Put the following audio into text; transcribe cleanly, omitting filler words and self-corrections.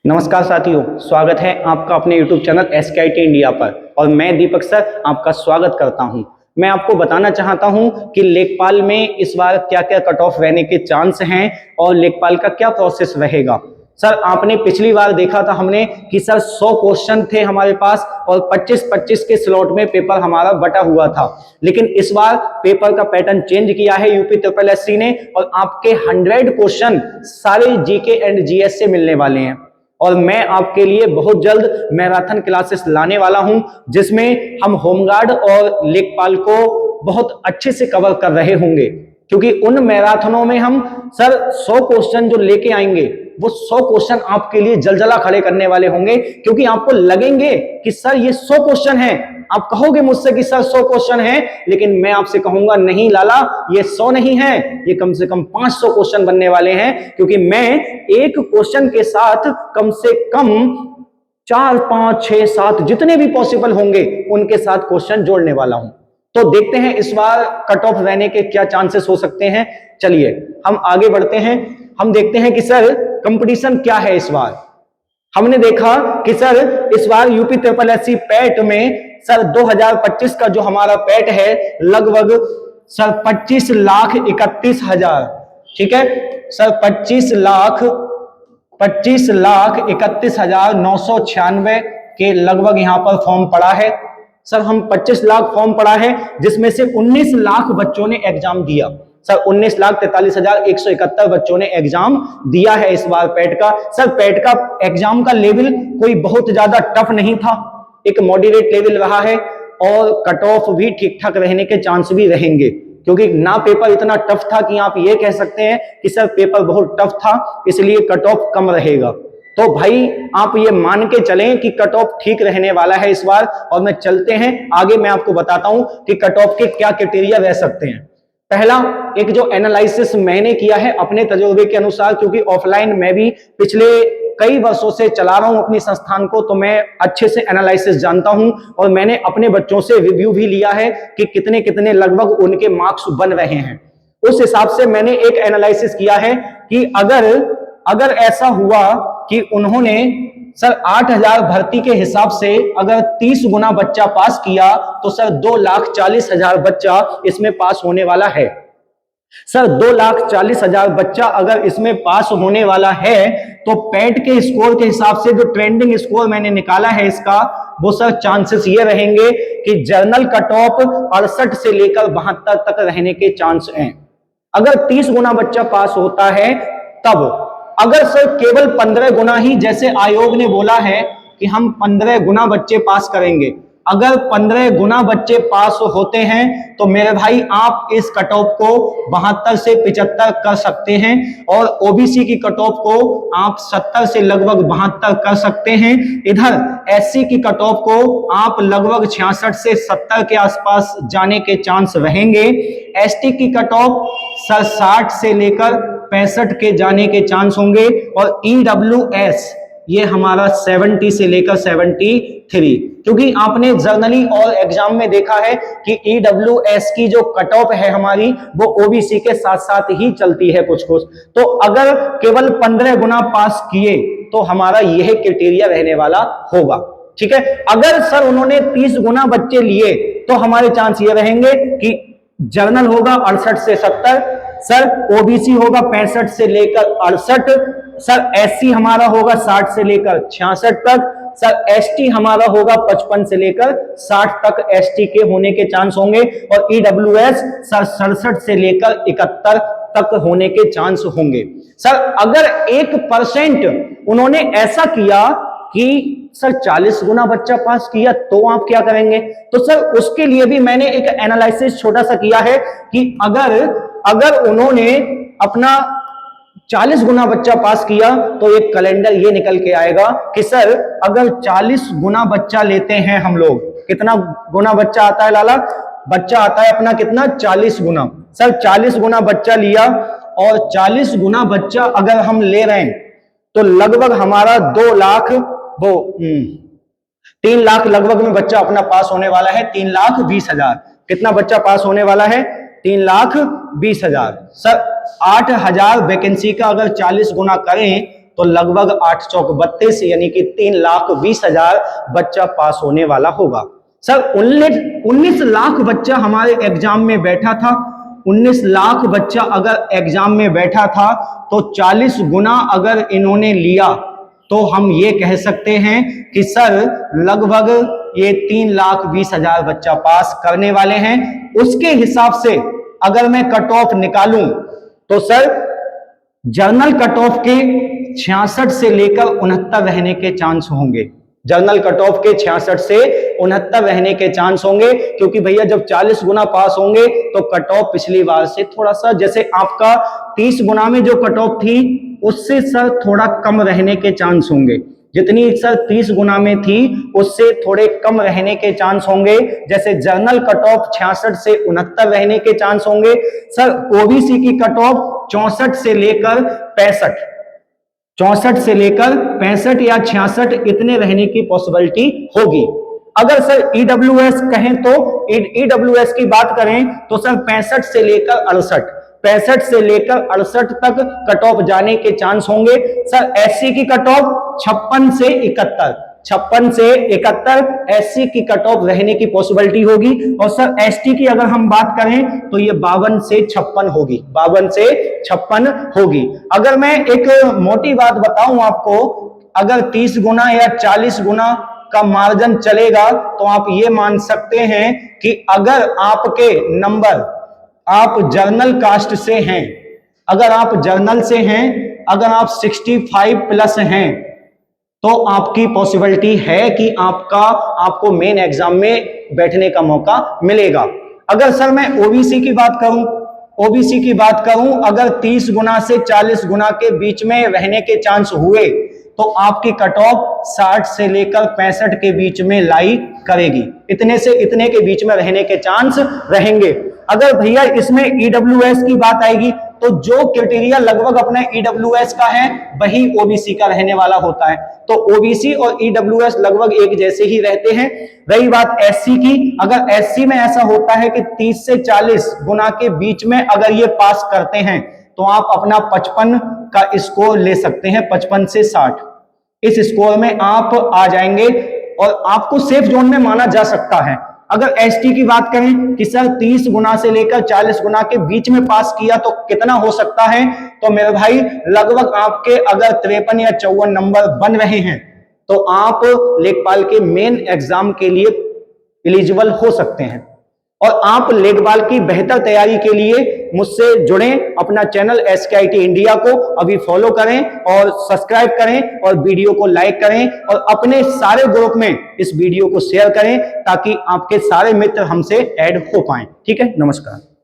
नमस्कार साथियों, स्वागत है आपका अपने YouTube चैनल SKIT इंडिया पर और मैं दीपक सर आपका स्वागत करता हूं। मैं आपको बताना चाहता हूं कि लेखपाल में इस बार क्या क्या कट ऑफ रहने के चांस हैं और लेखपाल का क्या प्रोसेस रहेगा। सर आपने पिछली बार देखा था हमने कि सर 100 क्वेश्चन थे हमारे पास और 25-25 के स्लॉट में पेपर हमारा बटा हुआ था, लेकिन इस बार पेपर का पैटर्न चेंज किया है यूपी ट्रिपल एससी ने और आपके 100 क्वेश्चन सारे जीके एंड जीएस से मिलने वाले हैं। और मैं आपके लिए बहुत जल्द मैराथन क्लासेस लाने वाला हूं जिसमें हम होमगार्ड और लेखपाल को बहुत अच्छे से कवर कर रहे होंगे, क्योंकि उन मैराथनों में हम सर 100 क्वेश्चन जो लेके आएंगे वो 100 क्वेश्चन आपके लिए जलजला खड़े करने वाले होंगे, क्योंकि आपको लगेंगे कि सर ये 100 क्वेश्चन है। आप कहोगे मुझसे कि सर 100 क्वेश्चन है, लेकिन मैं आपसे कहूंगा नहीं लाला, ये 100 नहीं है, ये कम से कम 500 क्वेश्चन बनने वाले हैं, क्योंकि मैं एक क्वेश्चन के साथ कम से कम 4, 5, 6, 7 जितने भी पॉसिबल होंगे उनके साथ क्वेश्चन जोड़ने वाला हूं। तो देखते हैं इस बार कट ऑफ रहने के क्या चांसेस हो सकते हैं। चलिए हम आगे बढ़ते हैं। हम देखते हैं कि सर कंपटीशन क्या है इस बार। हमने देखा कि सर इस बार यूपी ट्रिपल एससी पैट में सर 2025 का जो हमारा पैट है लगभग सर 25,31,000, ठीक है सर 25,31,996 के लगभग यहां पर फॉर्म पड़ा है। सर हम 25 लाख फॉर्म पड़ा है जिसमें से 19 लाख बच्चों ने एग्जाम दिया। सर 19,43,171 बच्चों ने एग्जाम दिया है इस बार पैट का। सर पैट का एग्जाम का लेवल कोई बहुत ज्यादा टफ नहीं था, एक मॉडरेट लेवल रहा है और कट ऑफ भी ठीक ठाक रहने के चांस भी रहेंगे, क्योंकि ना पेपर इतना टफ था कि आप ये कह सकते हैं कि सर पेपर बहुत टफ था इसलिए कट ऑफ कम रहेगा। तो भाई आप ये मान के चलें कि कट ऑफ ठीक रहने वाला है इस बार। और मैं चलते हैं आगे, मैं आपको बताता हूं कि कट ऑफ के क्या क्राइटेरिया रह सकते हैं। पहला एक जो एनालिसिस मैंने किया है अपने तजुर्बे के अनुसार, क्योंकि ऑफलाइन मैं भी पिछले कई वर्षों से चला रहा हूं अपनी संस्थान को, तो मैं अच्छे से एनालिसिस जानता हूं और मैंने अपने बच्चों से रिव्यू भी लिया है कि कितने कितने लगभग उनके मार्क्स बन रहे हैं। उस हिसाब से मैंने एक एनालिसिस किया है कि अगर ऐसा हुआ कि उन्होंने सर 8,000 भर्ती के हिसाब से अगर 30 गुना बच्चा पास किया तो सर 2,40,000 बच्चा इसमें पास होने वाला है। सर 2,40,000 बच्चा अगर इसमें पास होने वाला है तो पैट के स्कोर के हिसाब से जो ट्रेंडिंग स्कोर मैंने निकाला है इसका, वो सर चांसेस ये रहेंगे कि जर्नल कट ऑफ 68 से लेकर 72 तक रहने के चांस हैं। अगर 30 गुना बच्चा पास होता है तब। अगर सर केवल 15 गुना ही, जैसे आयोग ने बोला है कि हम 15 गुना बच्चे पास करेंगे, अगर 15 गुना बच्चे पास होते हैं तो मेरे भाई आप इस कट ऑफ को 72 से 75 कर सकते हैं और ओबीसी की कट ऑफ को आप 70 से लगभग 72 कर सकते हैं। इधर एससी की कट ऑफ को आप लगभग 66 से 70 के आसपास जाने के चांस रहेंगे। एसटी की कट ऑफ सर 60 से लेकर 65 के जाने के चांस होंगे और ईडब्ल्यूएस ये हमारा 70 से लेकर 73, क्योंकि आपने जर्नली और एग्जाम में देखा है कि ईडब्ल्यूएस की जो कट ऑफ है हमारी वो ओबीसी के साथ साथ ही चलती है कुछ कुछ। तो अगर केवल 15 गुना पास किए तो हमारा यह क्राइटेरिया रहने वाला होगा, ठीक है। अगर सर उन्होंने 30 गुना बच्चे लिए तो हमारे चांस ये रहेंगे कि जर्नल होगा 68 से 70, सर ओबीसी होगा 65 से लेकर 68, सर एससी हमारा होगा 60 से लेकर 66 तक, सर एसटी हमारा होगा 55 से लेकर 60 तक एसटी के होने के चांस होंगे और ईडब्ल्यूएस सर 67 से लेकर 71 तक होने के चांस होंगे। सर अगर 1% उन्होंने ऐसा किया कि सर 40 गुना बच्चा पास किया तो आप क्या करेंगे? तो सर उसके लिए भी मैंने एक एनालिसिस छोटा सा किया है कि अगर उन्होंने अपना 40 गुना बच्चा पास किया तो एक कैलेंडर ये निकल के आएगा कि सर अगर 40 गुना बच्चा लेते हैं हम लोग, कितना गुना बच्चा आता है लाला? बच्चा आता है अपना कितना? 40 गुना। सर 40 गुना बच्चा लिया और 40 गुना बच्चा अगर हम ले रहे हैं तो लगभग हमारा 3 लाख लगभग में बच्चा अपना पास होने वाला है। 3,20,000 कितना बच्चा पास होने वाला है? 3,20,000। सर 8,000 वैकेंसी का अगर 40 गुना करें तो लगभग 8 चौक 32 यानी कि 3,20,000 बच्चा पास होने वाला होगा। सर 19 लाख बच्चा हमारे एग्जाम में बैठा था। 19 लाख बच्चा अगर एग्जाम में बैठा था तो 40 गुना अगर इन्होंने लिया तो हम ये कह सकते हैं कि सर लगभग ये 3,20,000 बच्चा पास करने वाले हैं। उसके हिसाब से अगर मैं कट ऑफ निकालूं तो सर जर्नल कट ऑफ के 66 से लेकर 69 रहने के चांस होंगे। जर्नल कट ऑफ के 66 से 69 रहने के चांस होंगे, क्योंकि भैया जब 40 गुना पास होंगे तो कट ऑफ पिछली बार से थोड़ा सा, जैसे आपका 30 गुना में जो कट ऑफ थी उससे सर थोड़ा कम रहने के चांस होंगे। जितनी सर 30 गुना में थी उससे थोड़े कम रहने के चांस होंगे। जैसे जर्नल कट ऑफ 66 से 69 रहने के चांस होंगे। सर ओबीसी की कट ऑफ 64 से लेकर 65, 64 से लेकर 65 या 66 इतने रहने की पॉसिबिलिटी होगी। अगर सर ईडब्ल्यूएस कहें तो ईडब्ल्यूएस की बात करें तो सर 65 से लेकर 68, 65 से लेकर 68 तक कट ऑफ जाने के चांस होंगे। सर एससी की कट ऑफ 56 से 71, 56 से 71 एससी की कट ऑफ रहने की पॉसिबिलिटी होगी। और सर एसटी की अगर हम बात करें तो ये 52 से 56 होगी, 52 से 56 होगी। अगर मैं एक मोटी बात बताऊं आपको, अगर 30 गुना या 40 गुना का मार्जिन चलेगा तो आप ये मान सकते हैं कि अगर आपके नंबर, आप जर्नल कास्ट से हैं, अगर आप जर्नल से हैं, अगर आप 65 प्लस हैं तो आपकी पॉसिबिलिटी है कि आपको मेन एग्जाम में बैठने का मौका मिलेगा। अगर सर मैं ओबीसी की बात करूं, ओबीसी की बात करूं, अगर 30 गुना से 40 गुना के बीच में रहने के चांस हुए तो आपकी कट ऑफ 60 से लेकर 65 के बीच में लाई करेगी। इतने से इतने के बीच में रहने के चांस रहेंगे। अगर भैया इसमें ईडब्ल्यूएस की बात आएगी तो जो क्राइटेरिया लगभग अपने ईडब्ल्यूएस का है वही ओबीसी का रहने वाला होता है। तो ओबीसी और ईडब्ल्यूएस लगभग एक जैसे ही रहते हैं। रही बात एससी की, अगर एससी में ऐसा होता है कि 30 से 40 गुना के बीच में अगर ये पास करते हैं तो आप अपना 55 का स्कोर ले सकते हैं, 55 से 60 इस स्कोर में आप आ जाएंगे और आपको सेफ जोन में माना जा सकता है। अगर एसटी की बात करें कि सर 30 गुना से लेकर 40 गुना के बीच में पास किया तो कितना हो सकता है, तो मेरे भाई लगभग आपके अगर 53 या 54 नंबर बन रहे हैं तो आप लेखपाल के मेन एग्जाम के लिए एलिजिबल हो सकते हैं। और आप लेखपाल की बेहतर तैयारी के लिए मुझसे जुड़ें। अपना चैनल SKIT इंडिया को अभी फॉलो करें और सब्सक्राइब करें और वीडियो को लाइक करें और अपने सारे ग्रुप में इस वीडियो को शेयर करें ताकि आपके सारे मित्र हमसे ऐड हो पाएं। ठीक है, नमस्कार।